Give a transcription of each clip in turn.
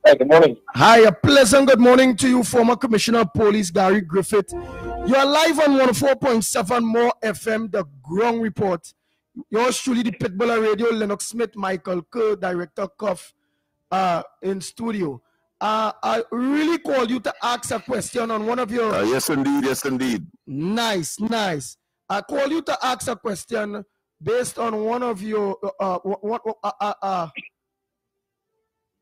Hi, good morning. Hi, a pleasant good morning to you, former Commissioner of Police Gary Griffith. You are live on 104.7 More FM, the Ground Report. Yours truly, the Pitbull Radio, Lennox Smith, Michael Kerr, Director Cuff, in studio. I really called you to ask a question on one of your... Yes, indeed. Yes, indeed. Nice, nice. I called you to ask a question based on one of your...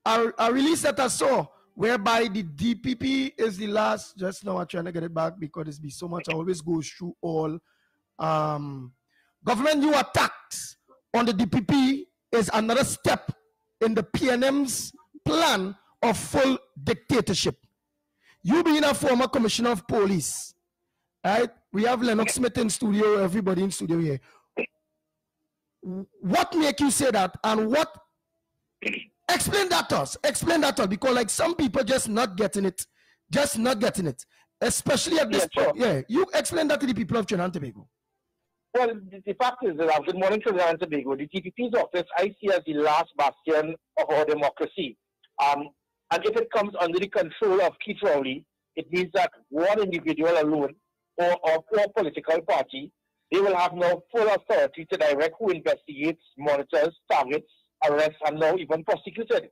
a release that I saw whereby the DPP is the last, just now I'm trying to get it back because it's been so much, I always go through all. Government new attacks on the DPP is another step in the PNM's plan of full dictatorship. You being a former commissioner of police, right? We have Lennox Smith in studio, everybody in studio here. What make you say that, and what... Explain that to us. Explain that to us, because like some people just not getting it, especially at this point. Yeah, you explain that to the people of Trinidad and Tobago. Well, the fact is that good morning to Trinidad and Tobago. The DPP's office I see as the last bastion of our democracy. And if it comes under the control of Keith Rowley, it means that one individual alone or political party, they will have now full authority to direct who investigates, monitors, targets, arrests, and now even prosecuted.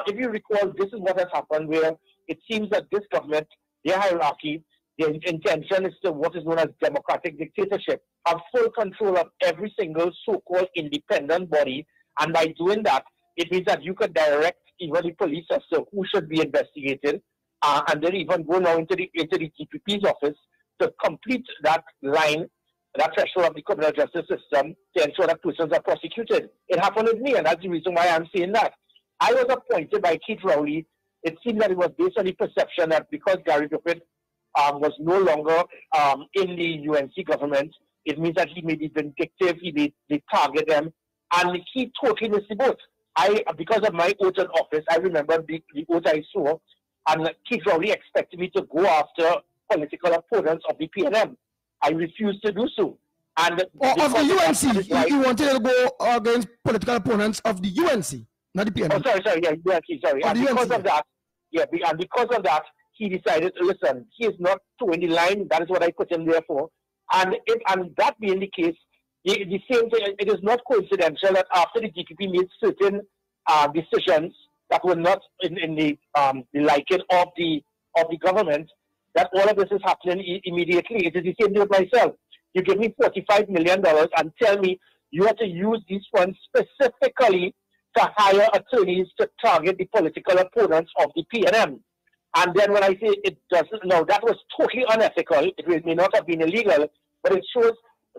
If you recall, this is what has happened, where it seems that this government, their hierarchy, their intention is to what is known as democratic dictatorship, have full control of every single so-called independent body, and by doing that, it means that you could direct even the police as to who should be investigated, and then even go now into the DPP's office to complete that line, that threshold of the criminal justice system to ensure that persons are prosecuted. It happened with me, and that's the reason why I'm saying that. I was appointed by Keith Rowley. It seemed that it was based on the perception that because Gary Griffith was no longer in the UNC government, it means that he may be vindictive, he may target them, and he totally missed the boat. Because of my oath in office, I remember the oath I swore, and Keith Rowley expected me to go after political opponents of the PNM. I refused to do so. And of the UNC, you wanted to go against political opponents of the UNC, not the PNM. Oh, sorry, yeah, UNC, sorry. And because of that, and because of that, he decided, listen, he is not towing the line. That is what I put him there for. And that being the case, the same thing, it is not coincidental that after the DPP made certain decisions that were not in the liking of the government, that all of this is happening immediately. It is the same thing with myself. You give me $45 million and tell me you have to use these funds specifically to hire attorneys to target the political opponents of the PNM. And then when I say it doesn't, no, that was totally unethical. It may not have been illegal, but it shows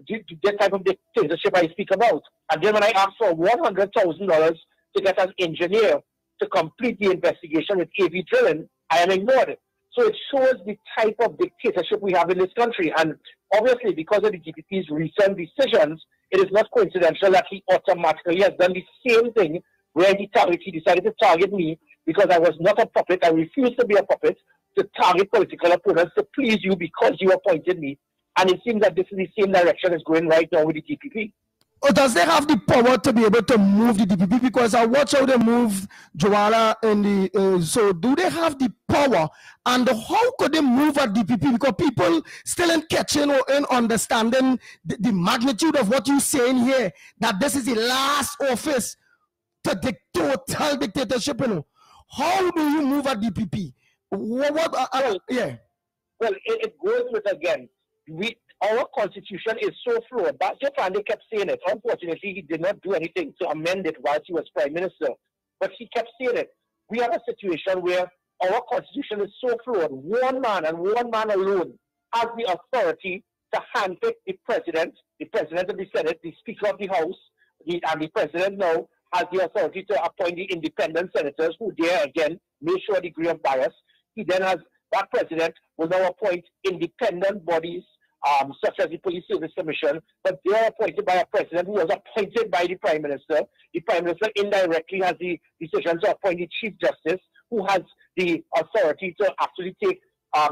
the type of dictatorship I speak about. And then when I asked for $100,000 to get an engineer to complete the investigation with AV drilling, I am ignored. So it shows the type of dictatorship we have in this country. And obviously, because of the DPP's recent decisions, it is not coincidental that he automatically has done the same thing where he decided to target me because I was not a puppet. I refused to be a puppet, to target political opponents to please you because you appointed me. And it seems that this is the same direction it's going right now with the DPP. Or does they have the power to be able to move the DPP? Because I watch how they move Joanna in the... so do they have the power? And how could they move a DPP? Because people still ain't catching or in understanding the magnitude of what you're saying here, that this is the last office to total dictatorship. You know? How do you move a DPP? Yeah. Well, it goes with, again, our constitution is so flawed. Bajo Fande kept saying it. Unfortunately, he did not do anything to amend it while he was prime minister. But he kept saying it. We have a situation where our constitution is so flawed. One man and one man alone has the authority to handpick the president of the Senate, the Speaker of the House, and the president now has the authority to appoint the independent senators who there again may show a degree of bias. He then has, that president will now appoint independent bodies such as the Police Service Commission, but they are appointed by a president who was appointed by the Prime Minister. The Prime Minister indirectly has the decision to appoint the Chief Justice, who has the authority to actually take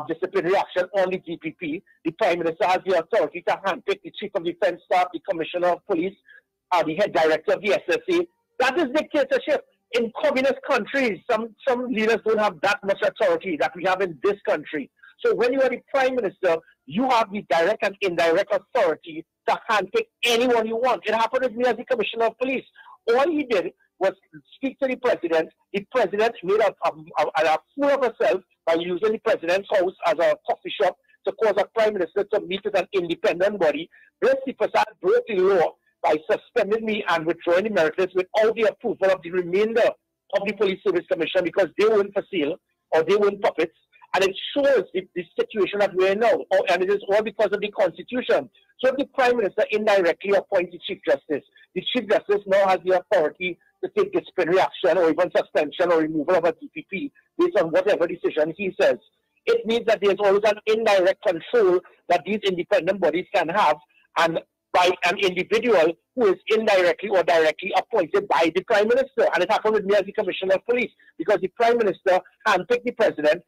disciplinary action on the DPP. The Prime Minister has the authority to handpick the Chief of Defence Staff, the Commissioner of Police, the Head Director of the SSA. That is dictatorship. In communist countries, some leaders don't have that much authority that we have in this country. So when you are the prime minister, you have the direct and indirect authority to handpick anyone you want. It happened with me as the commissioner of police. All he did was speak to the president. The president made a fool of herself by using the president's house as a coffee shop to cause a prime minister to meet with an independent body. Briefly, Prasad broke the law by suspending me and withdrawing the meritus without the approval of the remainder of the Police Service Commission because they weren't for sale or they weren't puppets. And it shows the situation that we're in now. And it is all because of the Constitution. So if the Prime Minister indirectly appoints the Chief Justice now has the authority to take disciplinary action or even suspension or removal of a DPP based on whatever decision he says. It means that there's always an indirect control that these independent bodies can have, and by an individual who is indirectly or directly appointed by the Prime Minister. And it happened with me as the Commissioner of Police, because the Prime Minister handpicked the President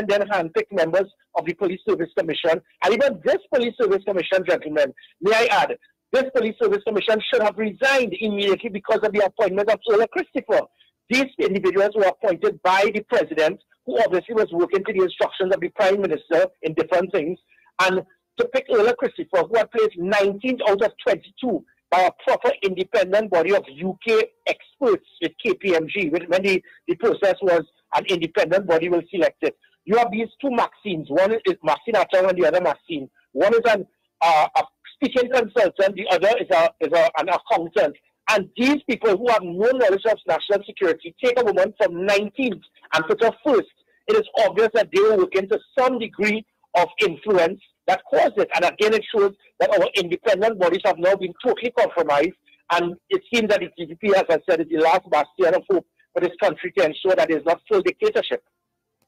then handpicked members of the Police Service Commission, and even this Police Service Commission, gentlemen, may I add, this Police Service Commission should have resigned immediately because of the appointment of Ola Christopher. These individuals were appointed by the President, who obviously was working to the instructions of the Prime Minister in different things, and to pick Ola Christopher, who had placed 19th out of 22 by a proper independent body of UK experts with KPMG, when the process was an independent body will select it. You have these two Maxines. One is Maxine Atong and the other Maxine. One is a speaking consultant, the other is an accountant. And these people who have no knowledge of national security take a woman from 19th and put her first. It is obvious that they were working to some degree of influence that caused it. And again, it shows that our independent bodies have now been totally compromised. And it seems that the TDP, as I said, is the last bastion of hope for this country to ensure that there is not full dictatorship.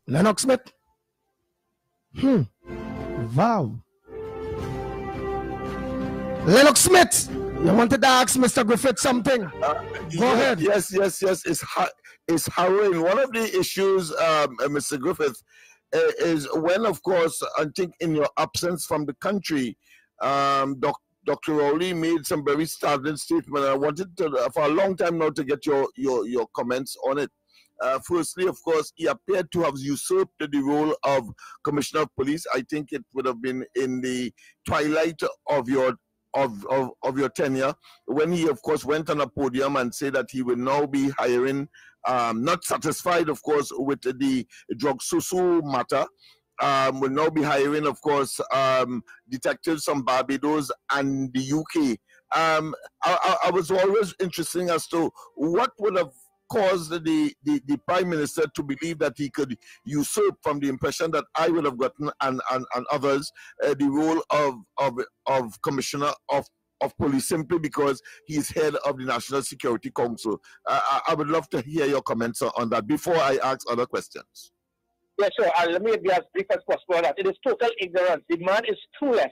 Lennox Smith. Wow. Lennox Smith, you wanted to ask Mr. Griffith something? Go ahead. Yes. It's harrowing. One of the issues, Mr. Griffith, is when, of course, I think in your absence from the country, Dr. Rowley made some very startling statement. I wanted to, for a long time now, to get your comments on it. Firstly, of course, he appeared to have usurped the role of Commissioner of Police. I think it would have been in the twilight of your tenure, when he, of course, went on a podium and said that he will now be hiring, not satisfied, of course, with the drug susu matter, will now be hiring, of course, detectives from Barbados and the UK. I was always interested as to what would have caused the Prime Minister to believe that he could usurp, from the impression that I would have gotten and others, the role of Commissioner of Police, simply because he's head of the National Security Council. I would love to hear your comments on that before I ask other questions. Yeah, sure. Let me be as brief as possible on that. It is total ignorance. The man is clueless.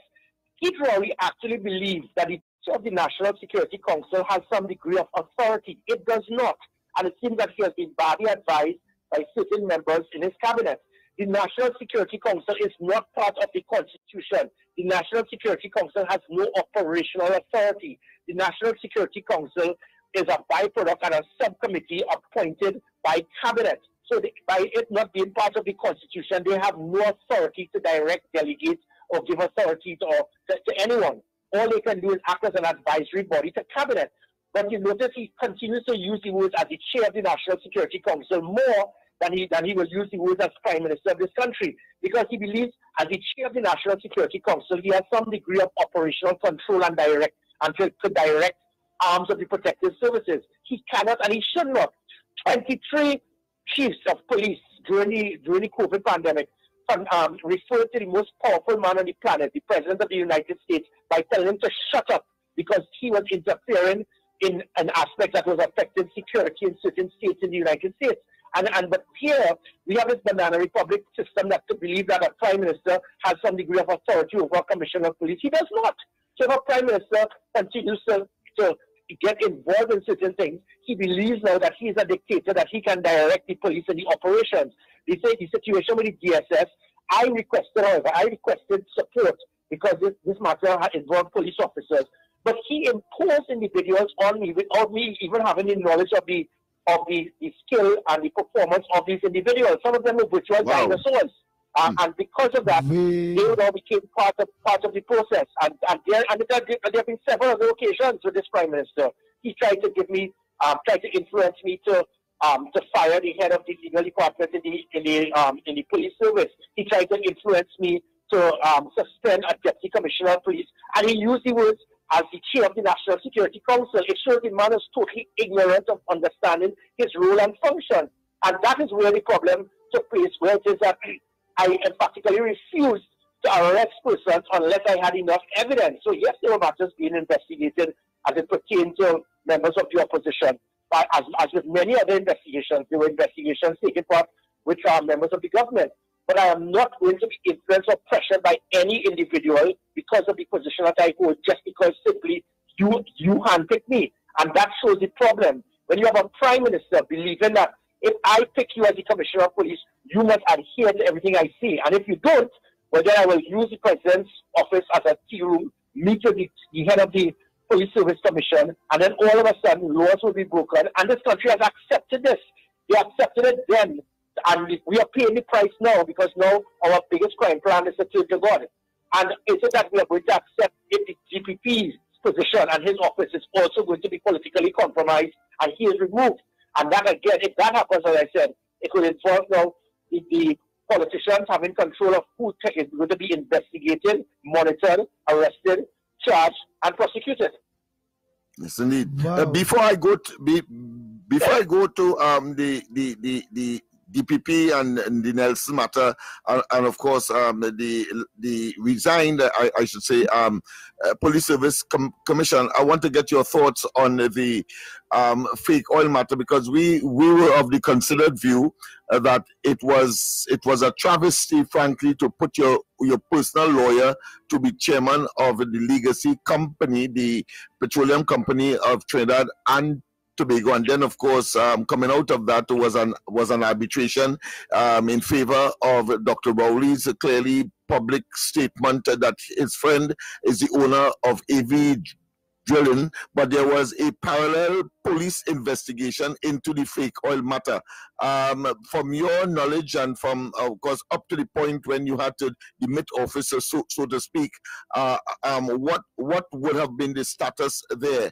Keith Rowley actually believes that the National Security Council has some degree of authority. It does not. And it seems that he has been badly advised by certain members in his cabinet. The National Security Council is not part of the Constitution. The National Security Council has no operational authority. The National Security Council is a byproduct and a subcommittee appointed by cabinet. So by it not being part of the Constitution, they have no authority to direct, delegate, or give authority to anyone. All they can do is act as an advisory body to cabinet. But you notice he continues to use the words as the chair of the National Security Council more than he will use the words as Prime Minister of this country, because he believes as the chair of the National Security Council, he has some degree of operational control and to direct arms of the protective services. He cannot and he should not. 23 chiefs of police during the COVID pandemic referred to the most powerful man on the planet, the President of the United States, by telling him to shut up because he was interfering in an aspect that was affecting security in certain states in the United States. But here we have this banana republic system that to believe that a Prime Minister has some degree of authority over a Commissioner of Police. He does not. So if a Prime Minister continues to get involved in certain things, he believes now that he is a dictator, that he can direct the police and the operations. They say the situation with the DSS, I requested support because this matter involved police officers. But he imposed individuals on me without me even having the knowledge of the of the skill and the performance of these individuals. Some of them were virtual dinosaurs. And because of that, they now became part of the process. And there have been several other occasions with this Prime Minister. He tried to give me, tried to influence me to fire the head of the legal department in the police service. He tried to influence me to suspend a deputy commissioner of police. And he used the words as the chair of the National Security Council. It shows the man is totally ignorant of understanding his role and function. And that is where the problem took place, where it is that I emphatically refused to arrest persons unless I had enough evidence. So yes, there were matters being investigated as it pertained to members of the opposition. But as with many other investigations, there were investigations taken part which are members of the government. But I am not going to be influenced or pressured by any individual because of the position that I hold, just because simply you handpicked me. And that shows the problem. When you have a Prime Minister believing that if I pick you as the Commissioner of Police, you must adhere to everything I say. And if you don't, well, then I will use the President's office as a tea room, meet with the head of the Police Service Commission, and then all of a sudden laws will be broken. And this country has accepted this. They accepted it then. And we are paying the price now because now our biggest crime plan is to turn to God. And is it that we are going to accept if the GPP's position and his office is also going to be politically compromised and he is removed? And that again, if that happens, as I said, it will involve now the politicians having control of who is going to be investigated, monitored, arrested, charged, and prosecuted. Yes, indeed. Wow. Before I go to the DPP and the Nelson matter, and of course the resigned, I should say, Police Service Commission. I want to get your thoughts on the fake oil matter, because we were of the considered view that it was a travesty, frankly, to put your personal lawyer to be chairman of the legacy company, the petroleum company of Trinidad and Tobago. And then, of course, coming out of that was an arbitration in favor of Dr. Rowley's clearly public statement that his friend is the owner of AV Drilling, but there was a parallel police investigation into the fake oil matter. From your knowledge and from, of course, up to the point when you had to demit officers, so to speak, what would have been the status there?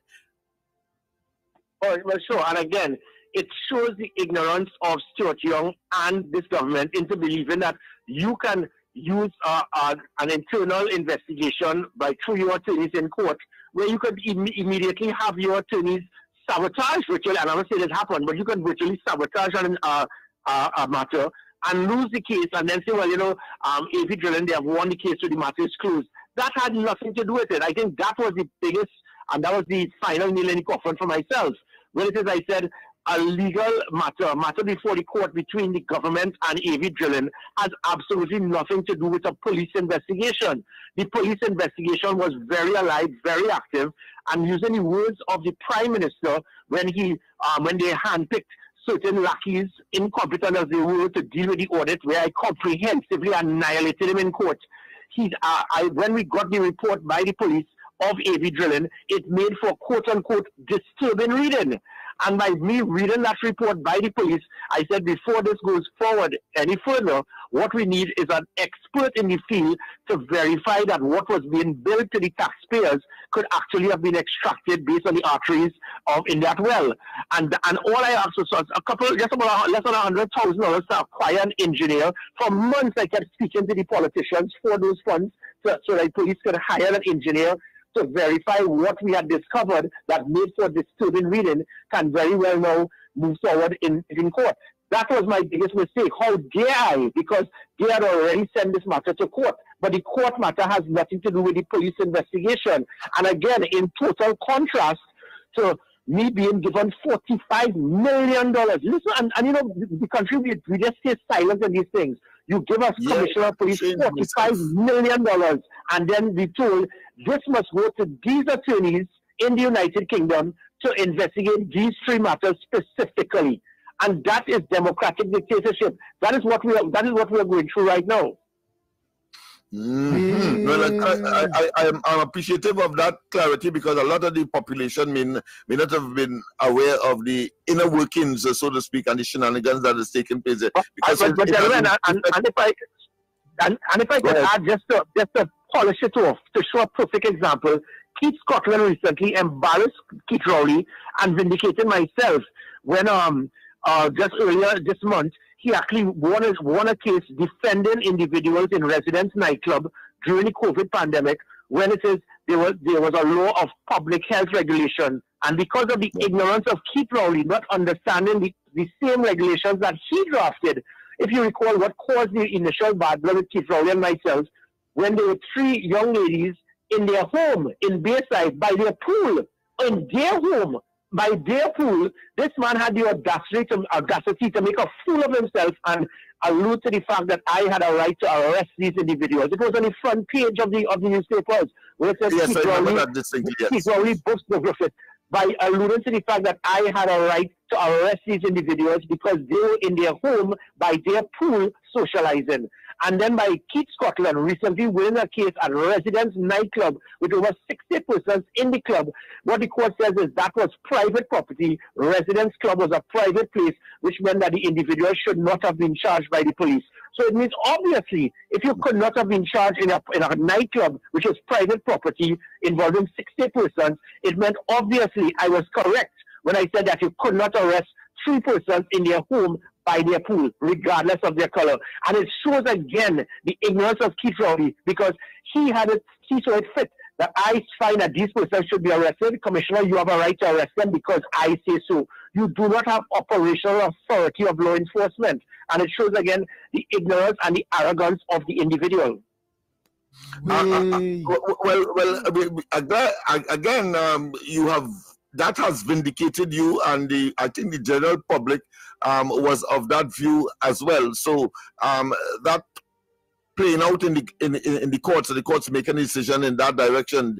Well, sure. And again, it shows the ignorance of Stuart Young and this government into believing that you can use an internal investigation through your attorneys in court, where you could immediately have your attorneys sabotage virtually, and I'm not saying it happened, but you can virtually sabotage a matter and lose the case and then say, well, you know, AV Drilling, they have won the case, so the matter is closed. That had nothing to do with it. I think that was the biggest, and that was the final nail in the coffin for myself. When it is, I said, a legal matter before the court between the government and AV Drilling has absolutely nothing to do with a police investigation. The police investigation was very alive, very active, and using the words of the Prime Minister when they handpicked certain lackeys, incompetent as they were, to deal with the audit, where I comprehensively annihilated him in court. When we got the report by the police of AV Drilling, it made for quote-unquote disturbing reading. And by me reading that report by the police, I said, before this goes forward any further, what we need is an expert in the field to verify that what was being billed to the taxpayers could actually have been extracted based on the arteries in that well. And all I asked was just about less than $100,000 to acquire an engineer. For months, I kept speaking to the politicians for those funds so that police could hire an engineer to verify what we had discovered that made for disturbing reading can very well now move forward in court. That was my biggest mistake. How dare I? Because they had already sent this matter to court. But the court matter has nothing to do with the police investigation. And again, in total contrast to me being given $45 million. Listen, and you know, the country, we just stay silent on these things. You give us Commissioner of Police $45 million, and then we told this must go to these attorneys in the United Kingdom to investigate these three matters specifically. And that is democratic dictatorship. That is what we are going through right now. Mm-hmm. Well, I'm appreciative of that clarity, because a lot of the population may not have been aware of the inner workings, so to speak, and the shenanigans that is taking place. Because and if I could add just to polish it off, to show a perfect example, Keith Scotland recently embarrassed Keith Rowley and vindicated myself when just earlier this month he actually won a case defending individuals in Residence nightclub during the COVID pandemic, when there was a law of public health regulation, and because of the ignorance of Keith Rowley not understanding the same regulations that he drafted. If you recall, what caused the initial bad blood with Keith Rowley and myself, when there were 3 young ladies in their home in Bayside, by their pool, in their home, by their pool, this man had the audacity to make a fool of himself and allude to the fact that I had a right to arrest these individuals. It was on the front page of the newspapers, where it said Keith Rowley booked the Griffith, by alluding to the fact that I had a right to arrest these individuals because they were in their home by their pool socializing. And then by Keith Scotland recently winning a case at Residence nightclub with over 60 persons in the club. What the court says is that was private property. Residence club was a private place, which meant that the individual should not have been charged by the police. So it means obviously, if you could not have been charged in a nightclub, which is private property involving 60 persons, it meant obviously I was correct when I said that you could not arrest 3 persons in their home by their pool, regardless of their color. And it shows again the ignorance of Keith Rowley, because he saw it fit that I find that these persons should be arrested. Commissioner, you have a right to arrest them because I say so. You do not have operational authority of law enforcement. And it shows again the ignorance and the arrogance of the individual. Again, you have, that has vindicated you, and I think the general public was of that view as well. So that playing out in the courts, the courts making a decision in that direction,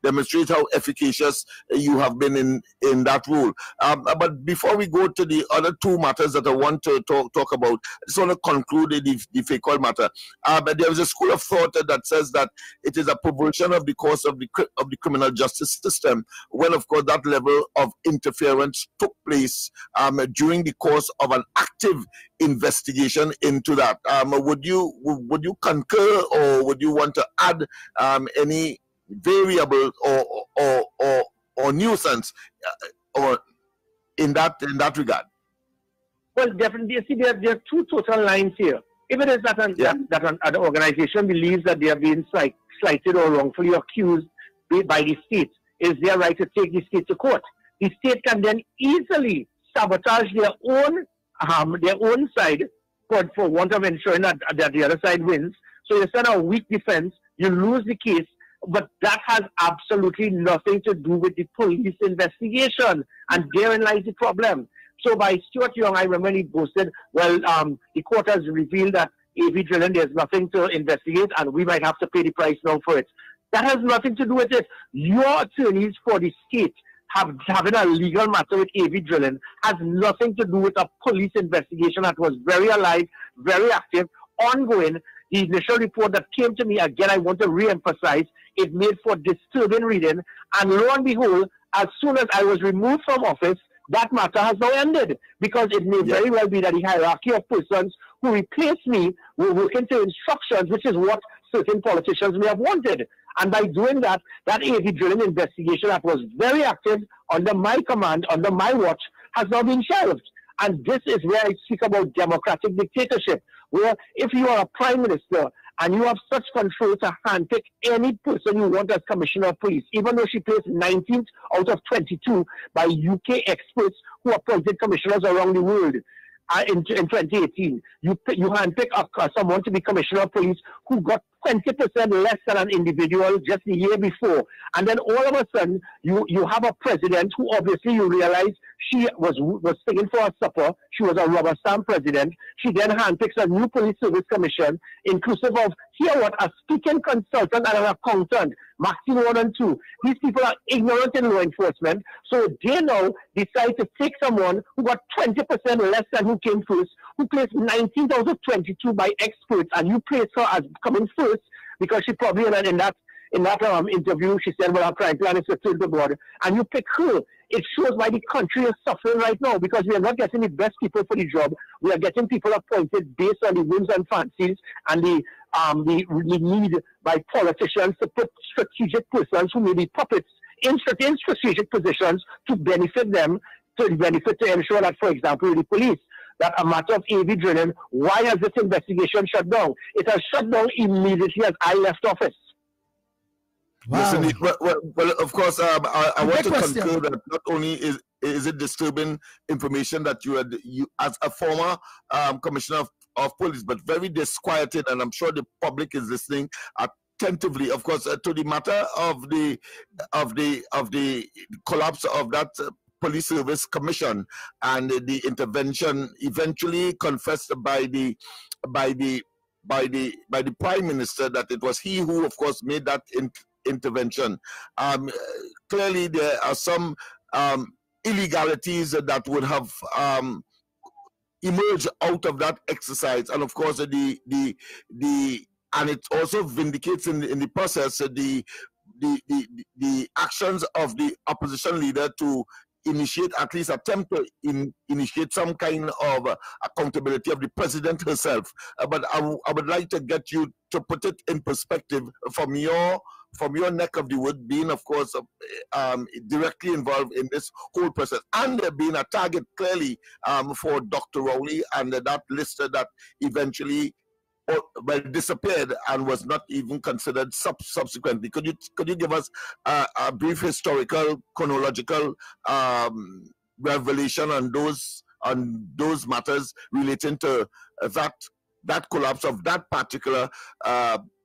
demonstrate how efficacious you have been in that rule. But before we go to the other 2 matters that I want to talk about, I just want to conclude the fake oil matter. But there is a school of thought that says that it is a perversion of the course of the criminal justice system, when of course that level of interference took place during the course of an active investigation into that. Would you concur, or would you want to add any variable or nuisance or in that regard? Well, definitely. You see, there are 2 total lines here. If it is that an organization believes that they are being slighted or wrongfully accused by the state, it is their right to take the state to court. The state can then easily sabotage their own side for want of ensuring that the other side wins. So you send a weak defense, you lose the case, but that has absolutely nothing to do with the police investigation, and therein lies the problem. So by Stuart Young, I remember he boasted, well, the court has revealed that AV drilling, there's nothing to investigate, and we might have to pay the price now for it. That has nothing to do with it. Your attorneys for the state having a legal matter with AV drilling has nothing to do with a police investigation that was very alive, very active, ongoing. The initial report that came to me, again, I want to re-emphasize, it made for disturbing reading. And lo and behold, as soon as I was removed from office, that matter has now ended, because it may very well be that the hierarchy of persons who replaced me were working to instructions, which is what certain politicians may have wanted. And by doing that, that AV drilling investigation that was very active under my command, under my watch, has now been shelved. And this is where I speak about democratic dictatorship, where if you are a prime minister and you have such control to handpick any person you want as commissioner of police, even though she placed 19th out of 22 by UK experts who appointed commissioners around the world. In 2018, you handpick someone to be commissioner of police who got 20% less than an individual just the year before. And then all of a sudden, you have a president who obviously you realize she was singing for a supper. She was a rubber stamp president. She then handpicks a new police service commission, inclusive of, a speaking consultant and an accountant, Maxine 1 and 2. These people are ignorant in law enforcement, so they now decide to take someone who got 20% less than who came first, who placed 19th out of 22 by experts, and you place her as coming first, because she probably in that interview, she said, well, our crime plan is to fill the board. And you pick her. It shows why the country is suffering right now, because we are not getting the best people for the job. We are getting people appointed based on the whims and fancies and the need by politicians to put strategic persons who may be puppets in strategic positions to benefit them, to ensure that, for example, the police, that a matter of AV drilling, why has this investigation shut down? It has shut down immediately as I left office. Wow. Yes, well, of course, I want to concur that not only is it disturbing information that you as a former commissioner of police, but very disquieted, and I'm sure the public is listening attentively, of course, to the matter of the collapse of that police service commission and the intervention eventually confessed by the prime minister that it was he who, of course, made that intervention. Clearly, there are some illegalities that would have emerged out of that exercise, and of course, and it also vindicates in the process the actions of the opposition leader to initiate, at least attempt to initiate some kind of accountability of the president herself. But I would like to get you to put it in perspective from your neck of the wood, being, of course, directly involved in this whole process, and being a target clearly for Dr. Rowley and that list that eventually disappeared and was not even considered subsequently. Could you give us a brief historical, chronological revelation on those matters relating to that collapse of that particular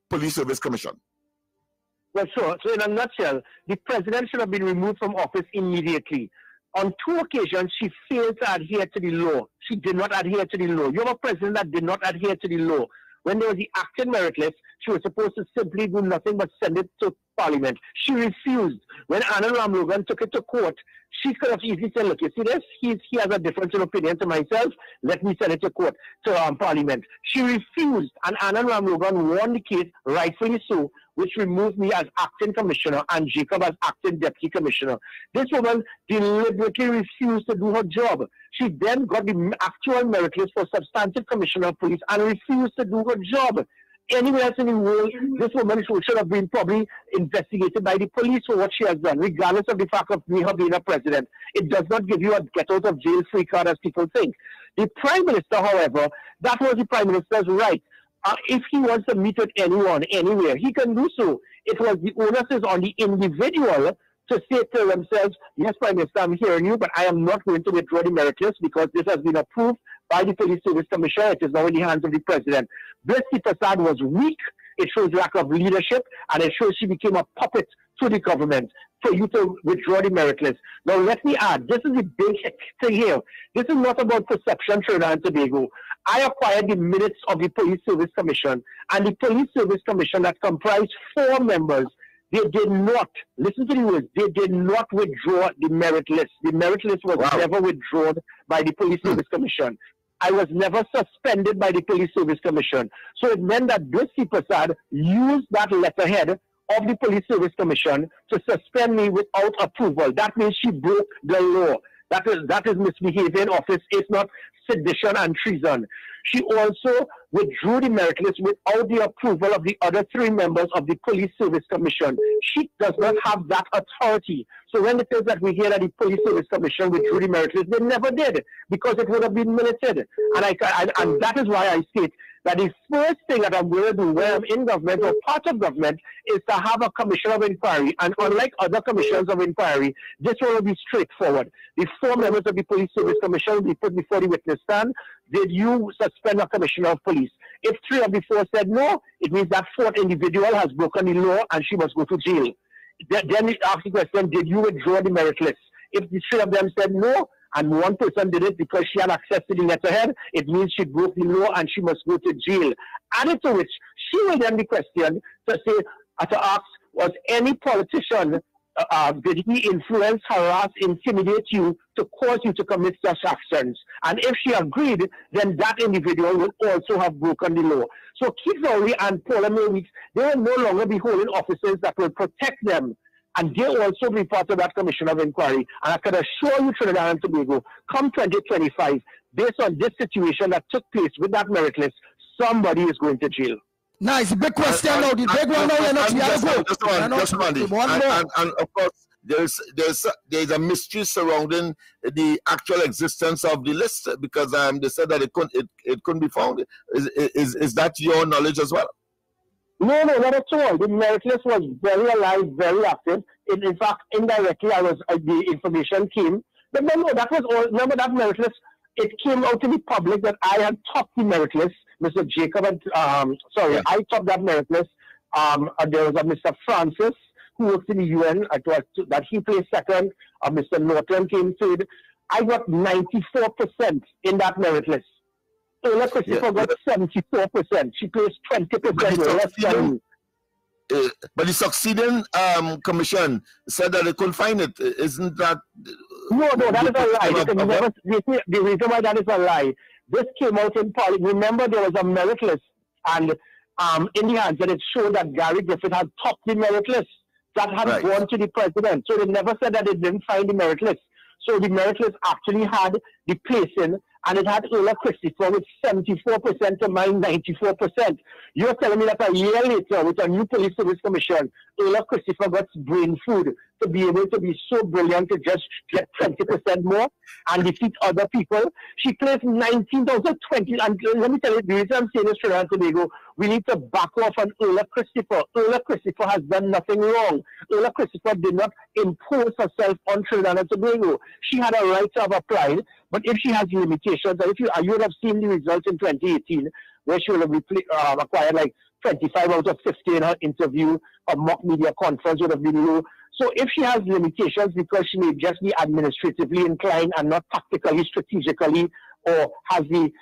police service commission? Well, sure. So in a nutshell, the president should have been removed from office immediately. On 2 occasions, she failed to adhere to the law. She did not adhere to the law. You have a president that did not adhere to the law. When there was the acting merit list, she was supposed to simply do nothing but send it to Parliament. She refused. When Anand Ramlogan took it to court, she could have easily said, look, you see this? He has a difference in opinion to myself. Let me send it to court, to Parliament. She refused, and Anand Ramlogan won the case, rightfully so, which removed me as acting commissioner and Jacob as acting deputy commissioner. This woman deliberately refused to do her job. She then got the actual merit list for substantive commissioner of police and refused to do her job. Anywhere else in the world, this woman should have been probably investigated by the police for what she has done, regardless of the fact of her being a president. It does not give you a get-out-of-jail-free card as people think. The prime minister, however, that was the prime minister's right. If he wants to meet with anyone, anywhere, he can do so. It was the onus is on the individual to say to themselves, yes, Prime Minister, I'm hearing you, but I am not going to withdraw the merit list because this has been approved by the Police Service Commissioner. It is now in the hands of the President. Blissy Prasad was weak. It shows lack of leadership, and it shows she became a puppet to the government for you to withdraw the merit list. Now, let me add, this is the big thing here. This is not about perception, Trinidad and Tobago. I acquired the minutes of the Police Service Commission, and the Police Service Commission that comprised 4 members, they did not, listen to the words, they did not withdraw the merit list. The merit list was never withdrawn by the Police Service Commission. I was never suspended by the Police Service Commission. So it meant that Blissy Prasad used that letterhead of the Police Service Commission to suspend me without approval. That means she broke the law. That is misbehavior in office. It's not sedition and treason. She also withdrew the merit list without the approval of the other 3 members of the Police Service Commission. She does not have that authority. So when it is that we hear that the Police Service Commission withdrew the merit list, they never did, because it would have been minuted. And that is why I state that the first thing that I'm going to do when I'm in government or part of government is to have a commission of inquiry. And unlike other commissions of inquiry, this one will be straightforward. The 4 members of the Police Service Commission will be put before the witness stand. Did you suspend a commissioner of police? If 3 of the 4 said no, it means that 4th individual has broken the law and she must go to jail. Then you ask the question, did you withdraw the merit list? If the 3 of them said no, and 1 person did it because she had access to the letterhead, it means she broke the law and she must go to jail. Added to which, she will then be questioned to say, to ask, was any politician basically influence, harass, intimidate you to cause you to commit such actions. And if she agreed, then that individual will also have broken the law. So Keith Rowley and Paula May Weeks, they will no longer be holding offices that will protect them. And they also be part of that commission of inquiry. And I can assure you, Trinidad and Tobago, come 2025, based on this situation that took place with that merit list, somebody is going to jail. Nice, big question now. The big one now, you're not just one. And of course, there's a mystery surrounding the actual existence of the list, because they said that it couldn't be found. Is that your knowledge as well? No, not at all. The merit list was very alive, very active. In fact, indirectly, the information came. But no, that was all. Remember that merit list? It came out to the public that I had topped the merit list. Mr. Jacob, I topped that merit list. There was a Mr. Francis who works in the UN. I thought that he placed second. Mr. Norton came third. I got 94% in that merit list. Ola Christopher got 74%. She placed 20% less than me. But the succeeding commission said that they couldn't find it. Isn't that? No, that is a lie. The reason why that is a lie, this came out in Parliament. Remember, there was a merit list, and in the hands, and it showed that Gary Griffith had topped the merit list. That had gone to the president. So they never said that they didn't find the merit list. So the merit list actually had the placing, and it had Ola Christopher with 74% to mine 94%. You're telling me that a year later, with a new police service commission, Ola Christopher got brain food to be able to be so brilliant to just get 20% more and defeat other people. She placed 19th out of 20. And let me tell you, the reason I'm saying this, Trinidad and Tobago, we need to back off on Ola Christopher. Ola Christopher has done nothing wrong. Ola Christopher did not impose herself on Trinidad and Tobago. She had a right to have applied, but if she has limitations, and if you would have seen the results in 2018, where she would have acquired like 25 out of 50 in her interview, a mock media conference would have been low. So if she has limitations because she may just be administratively inclined and not tactically, strategically, or has the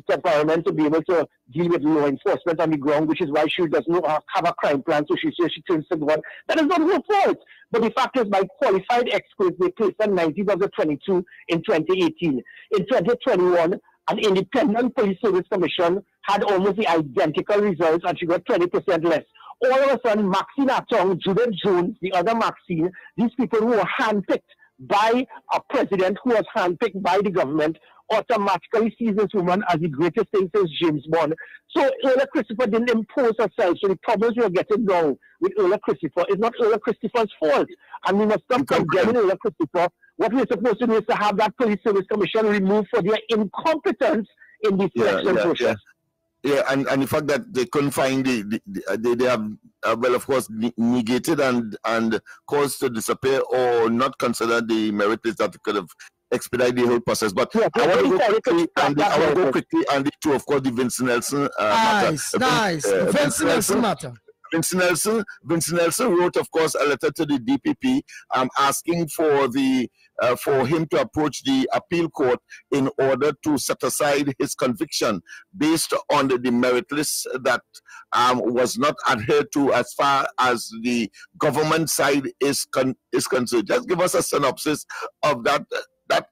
temperament to be able to deal with law enforcement on the ground, which is why she does not have a crime plan, so she says she turns to God. That is not her fault. But the fact is, by qualified experts, they placed her 19th out of 22 in 2018. In 2021, an independent police service commission had almost the identical results, and she got 20% less. All of a sudden, Maxine Atong, Judith Jones, the other Maxine, these people who were handpicked by a president who was handpicked by the government, automatically sees this woman as the greatest thing since James Bond. So Ola Christopher didn't impose herself. So the problems we're getting now with Ola Christopher is not Ola Christopher's fault. And we must stop condemning Ola Christopher. What we're supposed to do is to have that police service commission removed for their incompetence in the selection process. Yeah, and the fact that they couldn't find they have well, of course, negated and caused to disappear or not consider the merit list that could have expedited the whole process. But I want to go quickly, and to, of course, the Vincent Nelson matter. Nice. Vincent Nelson matter. Vincent Nelson wrote, of course, a letter to the DPP asking for him to approach the appeal court in order to set aside his conviction based on the merit list that was not adhered to as far as the government side is concerned. Just give us a synopsis of that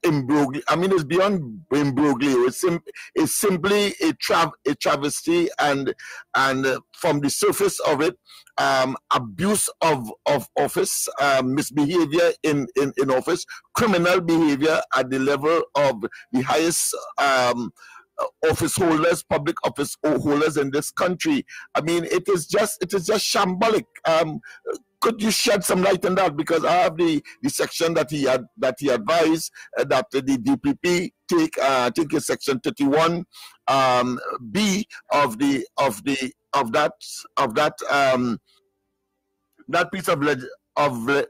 imbroglio. I mean, it's beyond imbroglio. It's simply a travesty, and from the surface of it, abuse of office, misbehavior in office, criminal behavior at the level of the highest office holders, public office holders in this country. I mean, it is just shambolic. Could you shed some light on that? Because I have the section that he advised that the DPP take a section 31 B of that piece of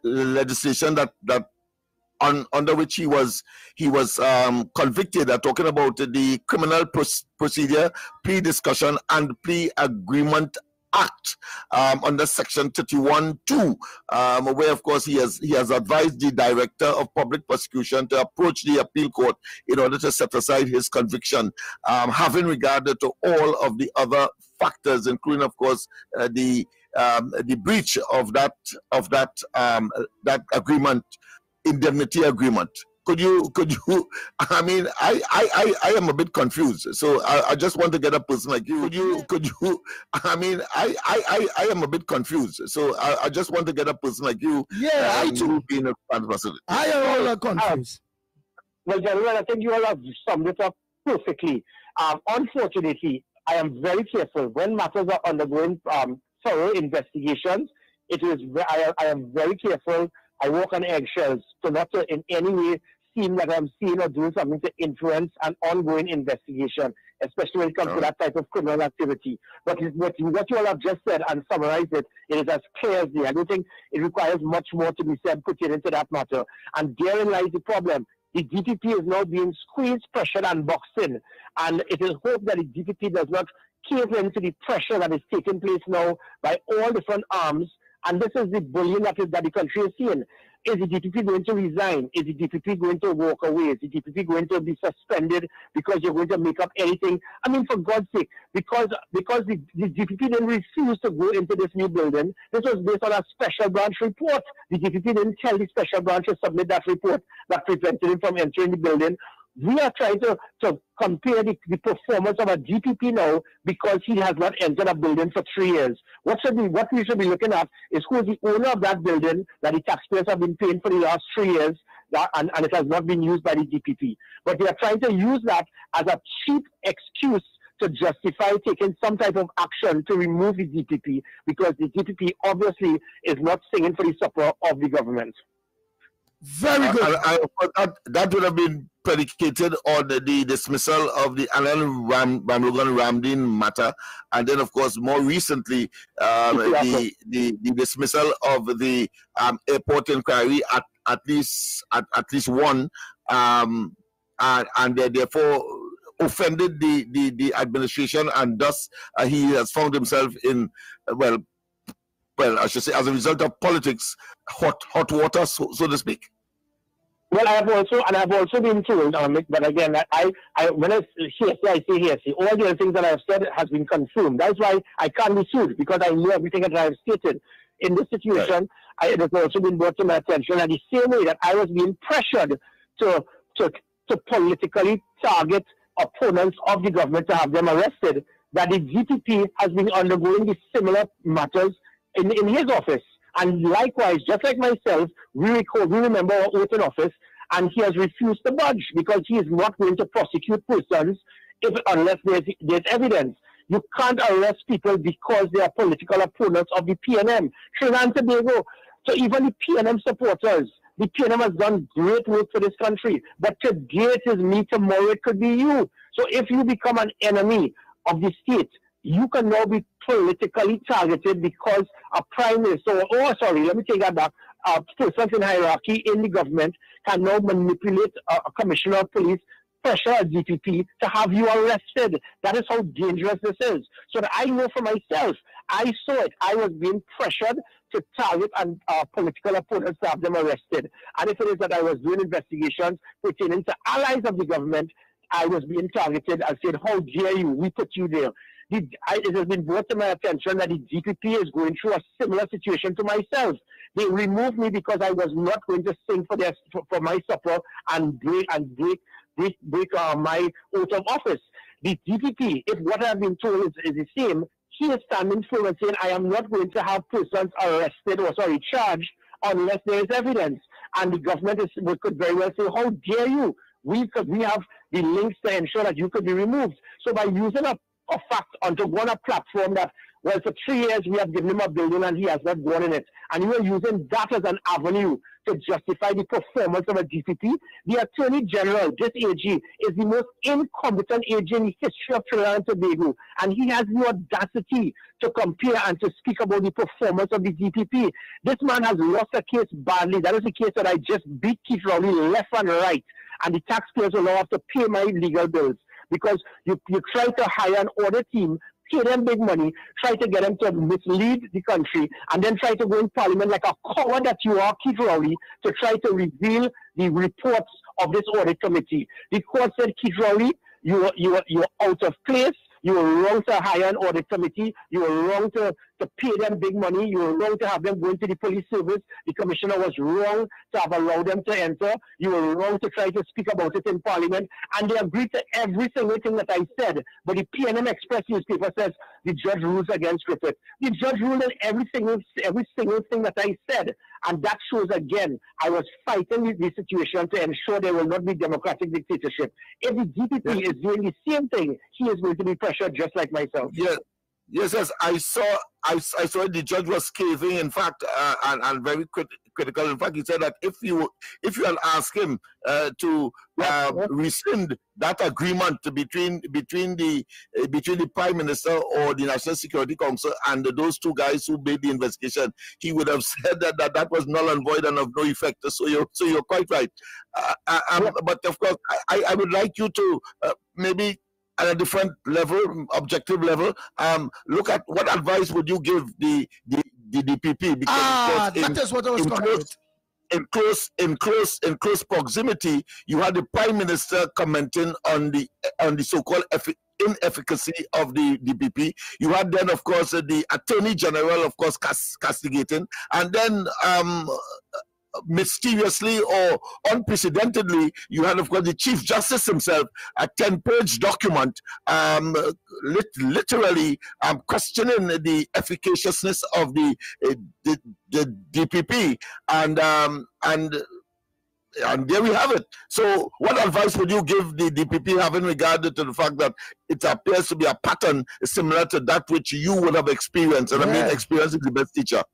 legislation that under which he was convicted. Talking about the criminal procedure, plea discussion and plea agreement Act under section 31(2), where of course he has advised the director of public prosecution to approach the appeal court in order to set aside his conviction, having regard to all of the other factors, including of course the the breach of that agreement, indemnity agreement. Could you? I mean, I am a bit confused. So I just want to get a person like you. Could you? I mean, I am a bit confused. So I just want to get a person like you. Yeah, I too. Being a president. I am all confused. Well, gentlemen, I think you all have summed it up perfectly. Unfortunately, I am very careful when matters are undergoing thorough investigations. I am very careful. I walk on eggshells to not to in any way seem that I'm seeing or doing something to influence an ongoing investigation, especially when it comes to that type of criminal activity. But what you all have just said and summarized it is as clear as day. I don't think it requires much more to be said pertaining to that matter. And therein lies the problem. The DPP is now being squeezed, pressured, and boxed in. And it is hoped that the DPP does not cave into the pressure that is taking place now by all different arms. And this is the bullying that the country is seeing. Is the DPP going to resign? Is the DPP going to walk away? Is the DPP going to be suspended because you're going to make up anything? I mean, for God's sake, because the DPP didn't refuse to go into this new building. This was based on a special branch report. The DPP didn't tell the special branch to submit that report that prevented him from entering the building. We are trying to compare the performance of a DPP now because he has not entered a building for 3 years. What we should be looking at is who is the owner of that building that the taxpayers have been paying for the last 3 years, and it has not been used by the DPP. But we are trying to use that as a cheap excuse to justify taking some type of action to remove the DPP because the DPP obviously is not singing for the support of the government. Very good. That would have been predicated on the dismissal of the Alan Ramlogan Ramdeen matter, and then, of course, more recently, the dismissal of the airport inquiry at least one, and therefore offended the administration, and thus he has found himself in well, I should say, as a result of politics, hot water, so to speak. Well, I've also been told, but again, when I say hearsay, all the other things that I've said has been confirmed. That's why I can't be sued, because I know everything that I've stated. In this situation, it has also been brought to my attention, and the same way that I was being pressured to politically target opponents of the government to have them arrested, that the DPP has been undergoing the similar matters in his office. And likewise, just like myself, we remember our oath in office, and he has refused to budge because he is not going to prosecute persons unless there's evidence. You can't arrest people because they are political opponents of the PNM. Trinidad and Tobago, so even the PNM supporters, the PNM has done great work for this country. But today it is me, tomorrow it could be you. So if you become an enemy of the state, you can now be politically targeted because a prime minister, let me take that back, persons in hierarchy in the government can now manipulate a commissioner of police, pressure a DPP to have you arrested. That is how dangerous this is. So that I know for myself, I saw it. I was being pressured to target and political opponents to have them arrested. And if it is that I was doing investigations pertaining to allies of the government, I was being targeted and said, how dare you, we put you there. It has been brought to my attention that the DPP is going through a similar situation to myself. They removed me because I was not going to sing for my supper and break my oath of office. The DPP, if what I've been told is the same, he is standing firm and saying, I am not going to have persons charged unless there is evidence. And the government could very well say, how dare you? We have the links to ensure that you could be removed. So by using a fact onto one platform that, well, for 3 years we have given him a building and he has not gone in it, and you are using that as an avenue to justify the performance of a DPP. The Attorney General, this AG, is the most incompetent AG in the history of Trinidad and Tobago, and he has the audacity to compare and to speak about the performance of the DPP. This man has lost a case badly. That is the case that I just beat Keith Rowley left and right, and the taxpayers will now have to pay my legal bills. Because you try to hire an audit team, pay them big money, try to get them to mislead the country, and then try to go in parliament like a coward that you are, Keith Rowley, to try to reveal the reports of this audit committee. The court said, Keith Rowley, you're out of place. You were wrong to hire an audit committee. You were wrong to to pay them big money. You were wrong to have them go into the police service. The commissioner was wrong to have allowed them to enter. You were wrong to try to speak about it in Parliament. And they agreed to every single thing that I said. But the PNM Express newspaper says the judge rules against Griffith. The judge ruled on every single thing that I said. And that shows again, I was fighting the situation to ensure there will not be democratic dictatorship. If the DPP is doing the same thing, he is going to be pressured just like myself. Yes. I saw the judge was scathing, in fact, and very critical. In fact, he said that if you had asked him to rescind that agreement between the Prime Minister or the National Security Council and those two guys who made the investigation, he would have said that was null and void and of no effect. So you're quite right. But of course, I would like you to maybe at a different level, objective level, look at what advice would you give the DPP? Because that is what I was coming with. In close proximity, you had the Prime Minister commenting on the so-called inefficacy of the DPP. You had then, of course, the Attorney General, of course, castigating, and then mysteriously or unprecedentedly, you had, of course, the Chief Justice himself, a 10-page document, literally questioning the efficaciousness of the DPP, and there we have it. So what advice would you give the DPP having regard to the fact that it appears to be a pattern similar to that which you would have experienced? And I mean, experience is the best teacher.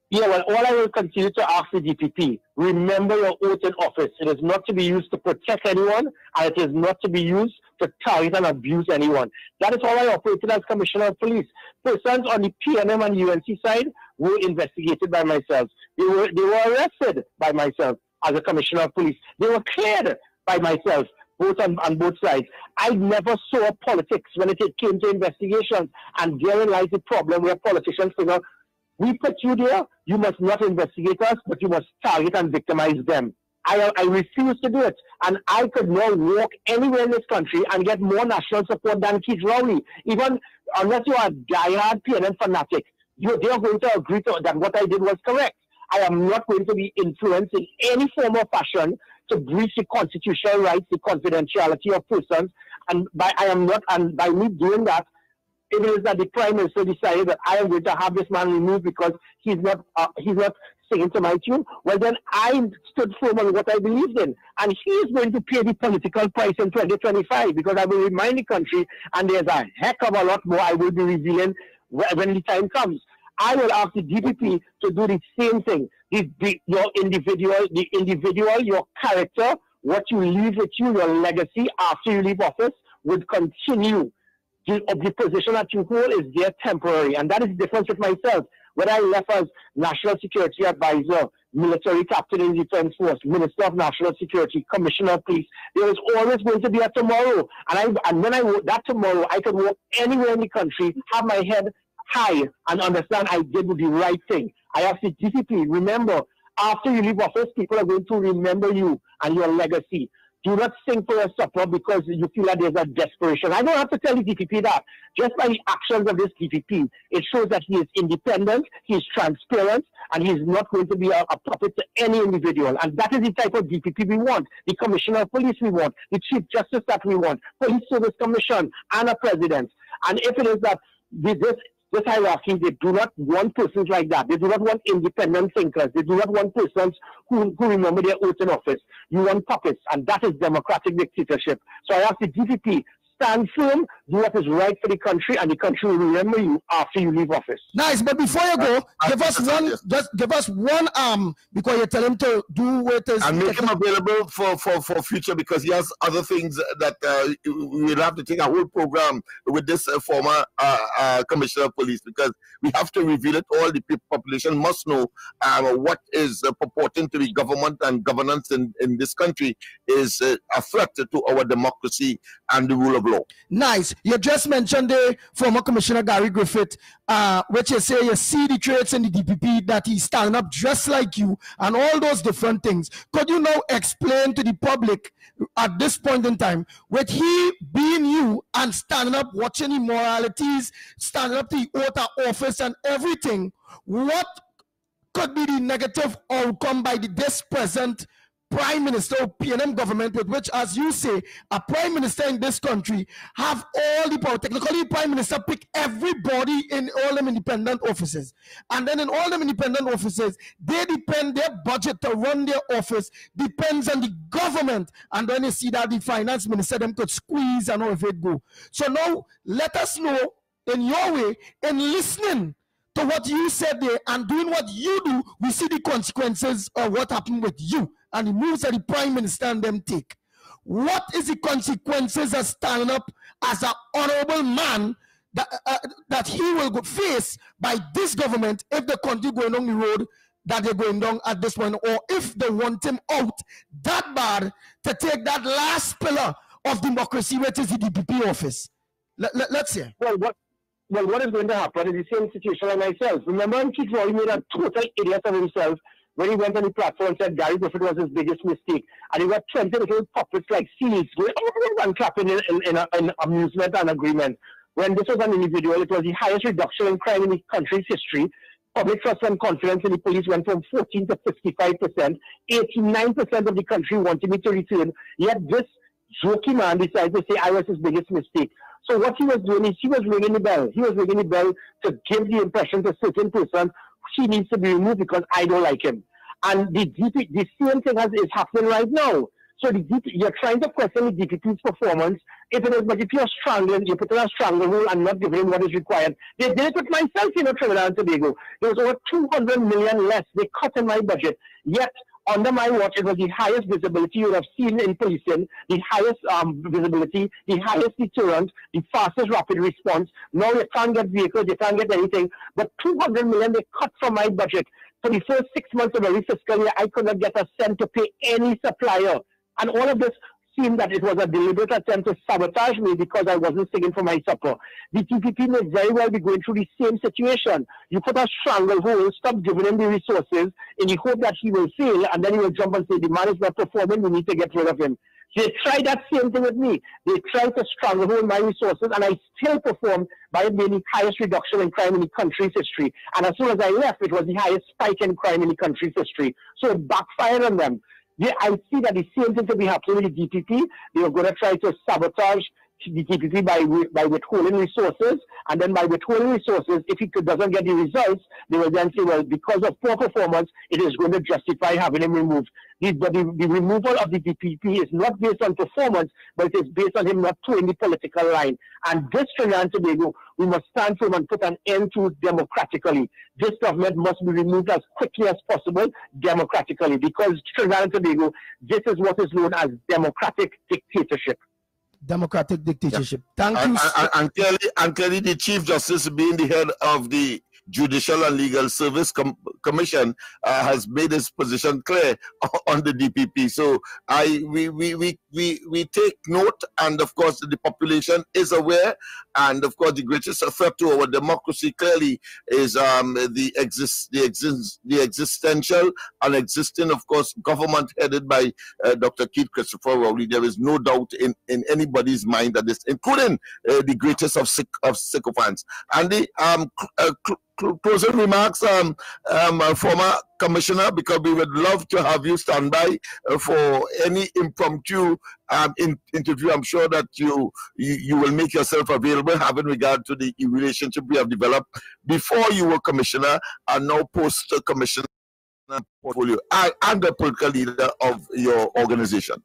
Yeah, well, all I will continue to ask the DPP, remember your oath in office. It is not to be used to protect anyone, and it is not to be used to target and abuse anyone. That is how I operated as Commissioner of Police. Persons on the PNM and UNC side were investigated by myself. They were arrested by myself as a Commissioner of Police. They were cleared by myself, both on both sides. I never saw politics when it came to investigations, and therein lies the problem where politicians figure, we put you there, you must not investigate us, but you must target and victimize them. I refuse to do it. And I could not walk anywhere in this country and get more national support than Keith Rowley. Even unless you are a diehard PNM fanatic, they are going to agree that what I did was correct. I am not going to be influenced in any form or fashion to breach the constitutional rights, the confidentiality of persons. And by me doing that, it is that the Prime Minister decided that I am going to have this man removed because he's not singing to my tune. Well, then I stood firm on what I believed in, and he is going to pay the political price in 2025 because I will remind the country, and there's a heck of a lot more I will be revealing when the time comes. I will ask the DPP to do the same thing. Your individual, your character, what you leave with you, your legacy after you leave office would continue. The position that you hold is there temporary, and that is the difference with myself. When I left as National Security Advisor, military captain in the Defense Force, Minister of National Security, Commissioner of Police, there was always going to be a tomorrow. And when I worked that tomorrow, I could walk anywhere in the country, have my head high, and understand I did the right thing. I asked the DPP, remember, after you leave office, people are going to remember you and your legacy. Do not sing for a supper because you feel that there's a desperation. I don't have to tell the DPP that. Just by the actions of this DPP, it shows that he is independent, he is transparent, and he is not going to be a puppet to any individual. And that is the type of DPP we want, the Commissioner of Police we want, the Chief Justice that we want, Police Service Commission, and a President. And if it is that this hierarchy, they do not want persons like that. They do not want independent thinkers. They do not want persons who remember their oath in office. You want puppets, and that is democratic dictatorship. So I ask the DPP, stand firm, do what is right for the country, and the country will remember you after you leave office. Nice, but before you go, give us one because you tell him to do what is and make him available for future, because he has other things that we'll have to take a whole program with this former Commissioner of Police, because we have to reveal it. All the population must know what is purporting to be government and governance in this country is a threat to our democracy and the rule of law. Nice. You just mentioned the former Commissioner Gary Griffith, which you say you see the traits in the DPP that he's standing up just like you and all those different things. Could you now explain to the public at this point in time, with he being you and standing up, watching immoralities, standing up to the oath of office and everything, what could be the negative outcome by this present Prime Minister of PNM government, with which, as you say, a Prime Minister in this country have all the power? Technically, Prime Minister pick everybody in all them independent offices. And then in all them independent offices, they depend, their budget to run their office depends on the government. And then you see that the Finance Minister, them could squeeze and all of it go. So now, let us know in your way, in listening to what you said there and doing what you do, we see the consequences of what happened with you and the moves that the Prime Minister and them take. What is the consequences of standing up as an honorable man that he will face by this government if the country going on the road that they're going down at this point, or if they want him out that bad to take that last pillar of democracy, which is the DPP office? Let's hear. Well, what is going to happen is the same situation like myself. Remember when Keith Roy made a total idiot of himself when he went on the platform and said Gary Griffith was his biggest mistake, and he got 20 little puppets like seals going and clapping in amusement and agreement. When this was an individual, it was the highest reduction in crime in the country's history. Public trust and confidence in the police went from 14 to 55%. 89% of the country wanted me to return, yet this jokey man decided to say I was his biggest mistake. So what he was doing is he was ringing the bell. He was ringing the bell to give the impression to certain person he needs to be removed because I don't like him. And the same thing is happening right now. So you're trying to question the DPP's performance. If you're strangling, you put in a stranglehold and not giving him what is required. They did it with myself, Trinidad and Tobago. There was over 200 million less they cut in my budget. Yet, under my watch, it was the highest visibility you would have seen in policing, the highest visibility, the highest deterrent, the fastest rapid response. Now you can't get vehicles, you can't get anything. But 200 million they cut from my budget. For the first 6 months of every fiscal year, I could not get a cent to pay any supplier. And all of this seemed that it was a deliberate attempt to sabotage me because I wasn't singing for my supper. The TPP may very well be going through the same situation. You put a stranglehold, stop giving him the resources in the hope that he will fail, and then he will jump and say, the man is not performing, we need to get rid of him. They tried that same thing with me. They tried to stranglehold my resources, and I still performed by it being the highest reduction in crime in the country's history. And as soon as I left, it was the highest spike in crime in the country's history. So it backfired on them. Yeah, I see that the same thing will be happening with the DPP. They are going to try to sabotage the DPP by withholding resources, and then by withholding resources, if he doesn't get the results, they will then say, well, because of poor performance, it is going to justify having him removed. But the removal of the DPP is not based on performance, but it is based on him not towing the political line. And this Trinidad and Tobago, we must stand firm and put an end to democratically. This government must be removed as quickly as possible democratically, because Trinidad and Tobago, this is what is known as democratic dictatorship. Democratic dictatorship. Yeah. Thank you. And clearly the Chief Justice, being the head of the Judicial and Legal Service Commission, has made his position clear on the DPP. So we take note, and of course the population is aware, and of course the greatest threat to our democracy clearly is the existential and existing, of course, government headed by Dr. Keith Christopher Rowley. There is no doubt in anybody's mind that this, including the greatest of sycophants. And the closing remarks, former commissioner, because we would love to have you stand by for any impromptu interview. I'm sure that you will make yourself available, having regard to the relationship we have developed before you were commissioner and now post commissioner portfolio and the political leader of your organization.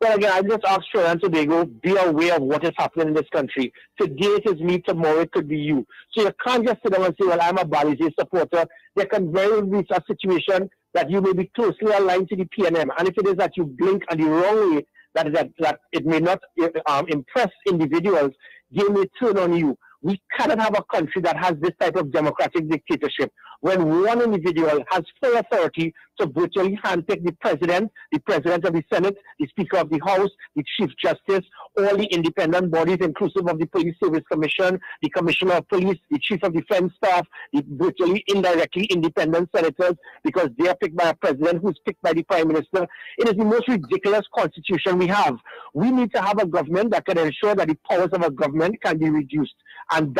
Well, again, I just ask Trinidad and Tobago, be aware of what is happening in this country. Today it is me, tomorrow it could be you. So you can't just sit down and say, well, I'm a Balizé supporter. There can very well be a situation that you may be closely aligned to the PNM. And if it is that you blink in the wrong way, that it may not impress individuals, they may turn on you. We cannot have a country that has this type of democratic dictatorship. when one individual has full authority to virtually handpick the president of the Senate, the Speaker of the House, the Chief Justice, all the independent bodies, inclusive of the Police Service Commission, the Commissioner of Police, the Chief of Defense Staff, the virtually indirectly independent senators, because they are picked by a president who's picked by the Prime Minister. It is the most ridiculous constitution we have. We need to have a government that can ensure that the powers of a government can be reduced. And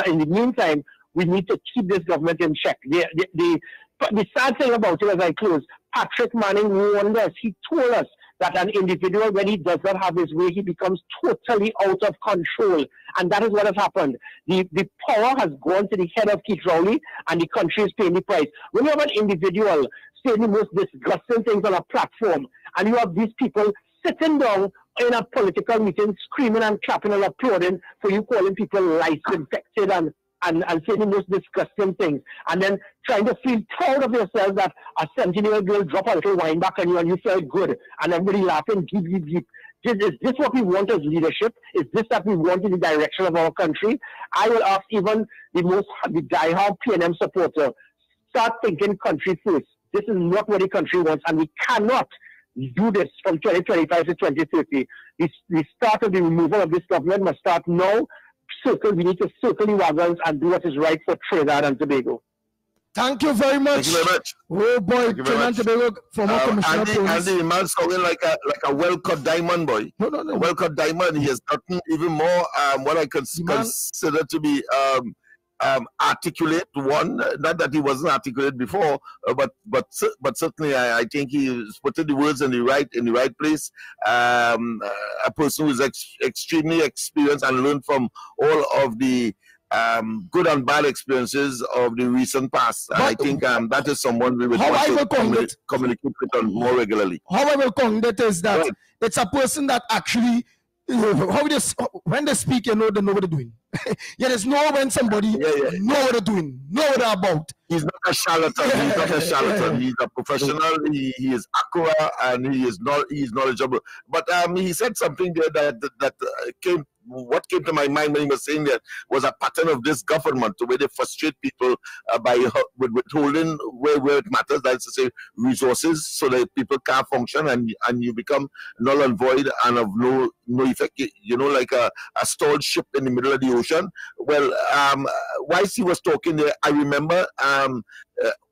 in the meantime, we need to keep this government in check. The sad thing about it, as I close, Patrick Manning warned us. He told us that an individual, when he does not have his way, he becomes totally out of control. And that is what has happened. The power has gone to the head of Keith Rowley, and the country is paying the price. When you have an individual saying the most disgusting things on a platform, and you have these people sitting down in a political meeting, screaming and clapping and applauding for you calling people lice infected and saying the most disgusting things, and then trying to feel proud of yourself that a 17-year-old girl dropped a little wine back on you and you felt good, and everybody laughing, geep, geep, geep. Is this what we want as leadership? Is this that we want in the direction of our country? I will ask even the diehard PNM supporter, start thinking country first. This is not what the country wants, and we cannot do this from 2025 to 2030. The start of the removal of this government must start now. We need to circle the wagons and do what is right for Trinidad and Tobago. Thank you very much. Thank you very much. Oh boy, Trinidad and Tobago, former Commissioner of Police. Andy, man sounding like a well-cut diamond, boy. No. A well-cut diamond. He has gotten even more what I consider to be articulate. One, not that he wasn't articulate before, but certainly I think he is putting the words in the right place. A person who is extremely experienced and learned from all of the good and bad experiences of the recent past. And I think that is someone we would want to communicate with on more regularly. How I will conduct is that it's a person that actually, when they speak, they know what they're doing. Yeah, there's no when somebody know what they're doing, know what they're about. He's not a charlatan. He's a professional. He is accurate and he is knowledgeable. But he said something there that came. What came to my mind when he was saying that was a pattern of this government, the way they frustrate people by withholding where it matters, that is to say resources, so that people can't function, and you become null and void and of no effect, like a stalled ship in the middle of the ocean. Well, whilst he was talking there, I remember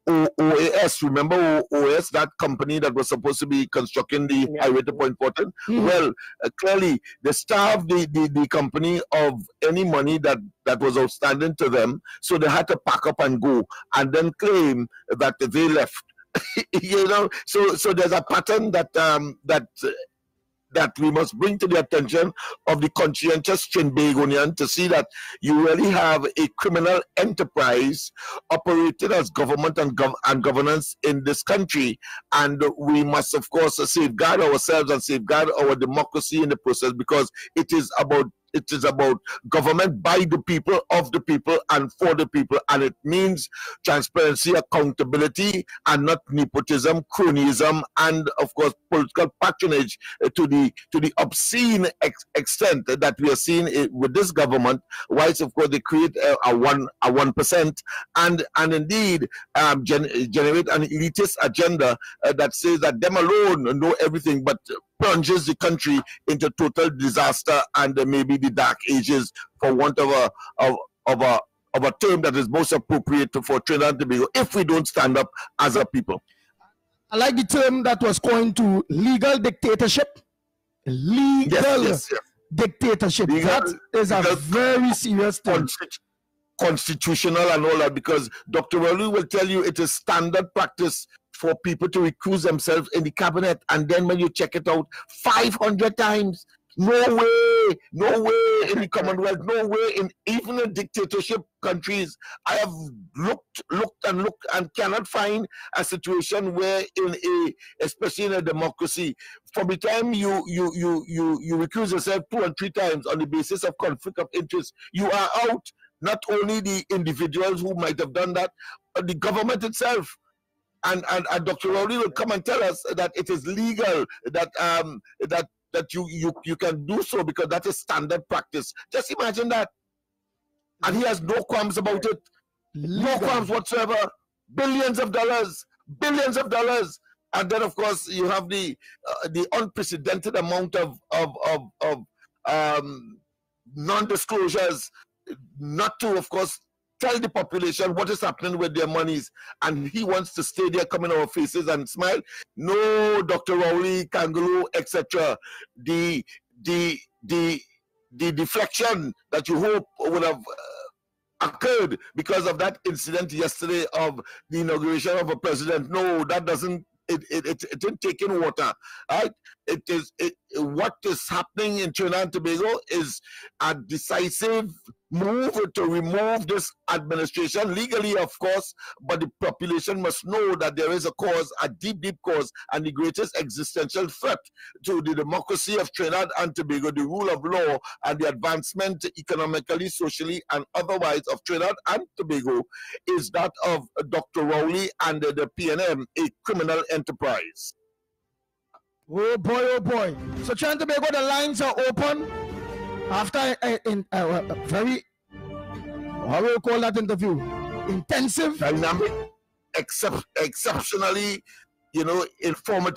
OAS, remember OAS, that company that was supposed to be constructing the highway to Point Fortin? Well, clearly they starved the company of any money that was outstanding to them, so they had to pack up and go, and then claim that they left. So there's a pattern that we must bring to the attention of the conscientious Trinbagonian to see that you really have a criminal enterprise operated as government and governance in this country. And we must, of course, safeguard ourselves and safeguard our democracy in the process, because it is about government by the people, of the people, and for the people. And it means transparency, accountability, and not nepotism, cronyism, and of course political patronage to the obscene extent that we are seeing with this government. Whilst of course they create a 1%, and indeed generate an elitist agenda that says that them alone know everything, but plunges the country into total disaster and maybe the dark ages, for want of a term that is most appropriate for Trinidad and Tobago, if we don't stand up as a people. I like the term that was coined to legal dictatorship. Dictatorship. That is a very serious term. Constitutional and all that, because Dr. Rowley will tell you it is standard practice for people to recuse themselves in the cabinet, and then when you check it out 500 times, no way in the Commonwealth, no way in even in dictatorship countries. I have looked and cannot find a situation where especially in a democracy, from the time you recuse yourself 2 or 3 times on the basis of conflict of interest, you are out. Not only the individuals who might have done that, but the government itself. And Dr. Rowley will come and tell us that it is legal, that you can do so because that is standard practice. Just imagine that. And he has no qualms about it. no qualms whatsoever. Billions of dollars. And then, of course, you have the unprecedented amount of non-disclosures, not to, of course, tell the population what is happening with their monies. And he wants to stay there, come in our faces and smile. No, Dr. Rowley, Kangaroo, etc. The deflection that you hope would have occurred because of that incident yesterday of the inauguration of a president. No, that doesn't. It didn't take in water, right? What is happening in Trinidad and Tobago is a decisive move to remove this administration, legally, of course, but the population must know that there is a cause, a deep, deep cause, and the greatest existential threat to the democracy of Trinidad and Tobago, the rule of law, and the advancement economically, socially, and otherwise of Trinidad and Tobago is that of Dr. Rowley and the PNM, a criminal enterprise. Oh boy, oh boy. So Trinidad and Tobago, the lines are open after a very, how will you call that interview? Intensive, dynamic, exceptionally, informative.